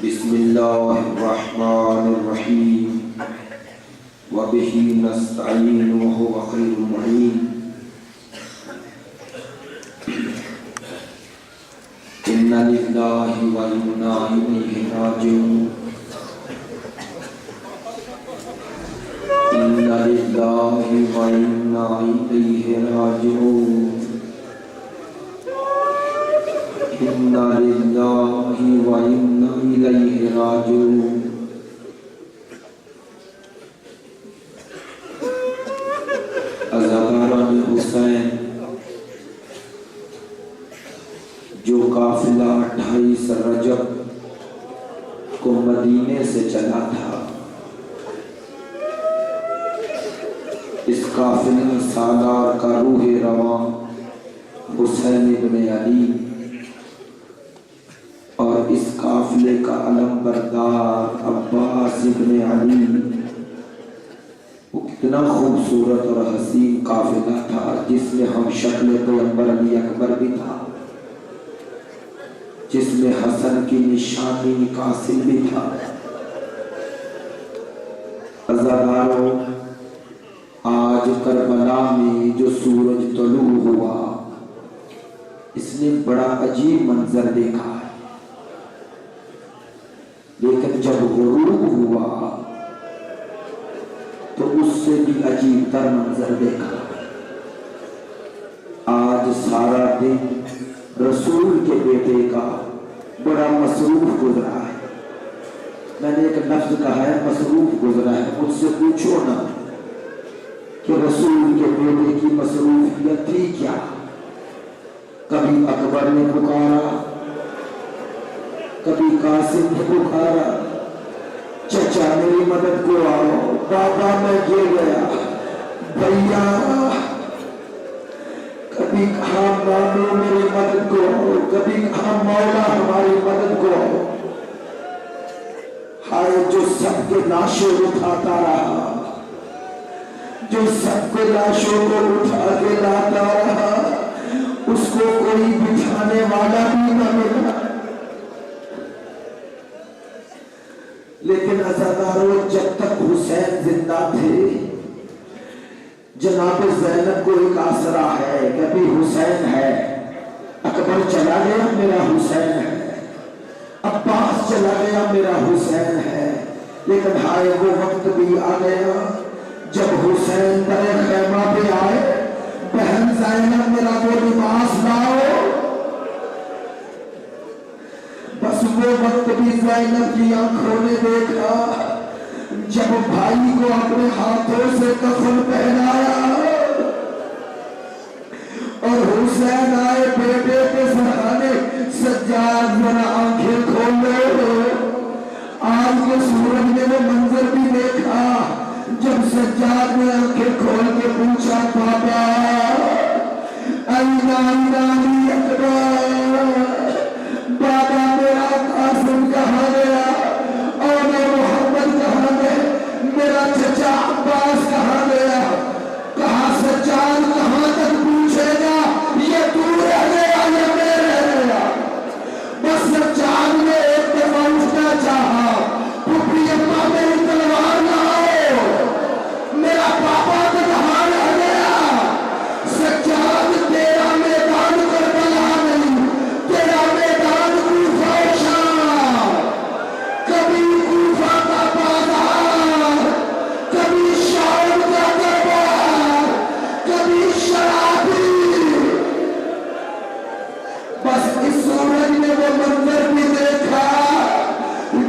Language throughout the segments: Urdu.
بسم اللہ الرحمن الرحیم وبہ نستعین وهو خیر المعین ان للہ وانا الیہ راجعون ان للہ وانا الیہ راجعون ان للہ وانا الیہ راجعون عزاداران حسین جو قافلہ 28 رجب کو مدینے سے چلا تھا، اس قافلہ سالار کا روح رواں حسین ابن علی اور اس قافلے کا علم بردار عباس ابن علی، اتنا خوبصورت اور حسین قافلہ تھا جس میں ہم شکل پیغمبر علی اکبر بھی تھا، جس میں حسن کی نشانی قاسم بھی تھا۔ عزاداروں، آج کربلا میں جو سورج طلوع ہوا، اس نے بڑا عجیب منظر دیکھا ہے، لیکن جب غروب ہوا تو اس سے بھی عجیب تر منظر دیکھا۔ آج سارا دن رسول کے بیٹے کا بڑا مصروف گزرا ہے۔ میں نے ایک لفظ کہا ہے مصروف گزرا ہے، مجھ سے پوچھو نا کہ رسول کے بیٹے کی مصروفیت تھی کیا؟ کبھی اکبر نے پکارا، کبھی قاسم نے پکارا، چچا میری مدد کو آؤ، بابا میں گر گیا، بھیا، کبھی کہا مامو میری مدد کو آؤ، کبھی کہا مولا ہماری مدد کو آؤ۔ ہائے جو سب کے لاشوں اٹھاتا رہا، جو سب کے لاشوں کو اٹھا کے لاتا رہا، اس کو کوئی بٹھانے والا بھی نہ ملا۔ لیکن عزاداروں، جب تک حسین زندہ تھے، جناب زینب کو ایک آسرا ہے کہ ابھی حسین ہے، اکبر چلا گیا میرا حسین ہے، عباس چلا گیا میرا حسین ہے۔ لیکن ہائے وہ وقت بھی آ گیا جب حسین در خیمہ پہ آئے، بہن زینب میرا وہ لباس لاؤ۔ بس وہ وقت بھی زینب کی آنکھوں نے دیکھا جب بھائی کو اپنے ہاتھوں سے کفن پہنایا اور حسین آئے بیٹے کے سرحانے، سجاد ذرا آنکھیں کھولو۔ آج کے سورج نے وہ منظر بھی دیکھا جب سجاد نے آنکھیں کھول کے پوچھا، پاپا اینا علی اکبر، بابا میرا قاسم کہاں گیا، اور محمد کہاں گئے، میرا چچا عباس کہاں گیا؟ کہا سجاد کہاں تک پوچھے گا، یہ تو رہ گیا یا میں رہ گیا؟ بس سجاد نے ایک دفعہ اٹھنا چاہا، پھپھی اماں میری تلوار نہ آؤ، میرا پاپا تو کہاں رہ گیا؟ سجاد تیرا میدان کربلا نہیں، تیرا میدان کوفہ و شام، کبھی کوفہ کا بازار، کبھی شام کا دربار، کبھی شرابی۔ بس اس سورج نے وہ منظر بھی دیکھا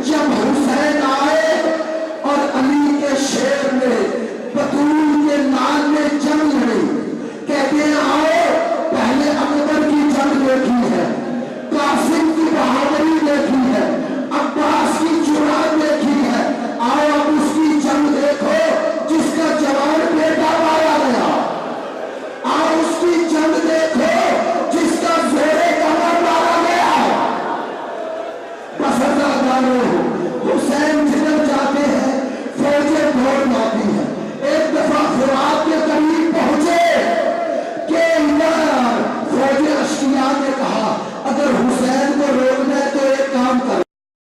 جب حسین آئے اور علی کے شیر نے بطول کے نام میں جنگ لڑی، کہتے ہیں آؤ پہلے اکبر کی جنگ دیکھی ہے، قاسم کی بہادری دیکھی ہے، عباس کی جرات دیکھی ہے، آؤ اب اس کی جنگ دیکھو جس کا جوان بیٹا مارا گیا، آؤ اس کی جنگ دیکھو جس کا زورے کمر مارا گیا۔ بس عزاداروں، حسین جدھر جاتے ہیں فوجیں دوڑ جاتی ہیں۔ ایک دفعہ فرات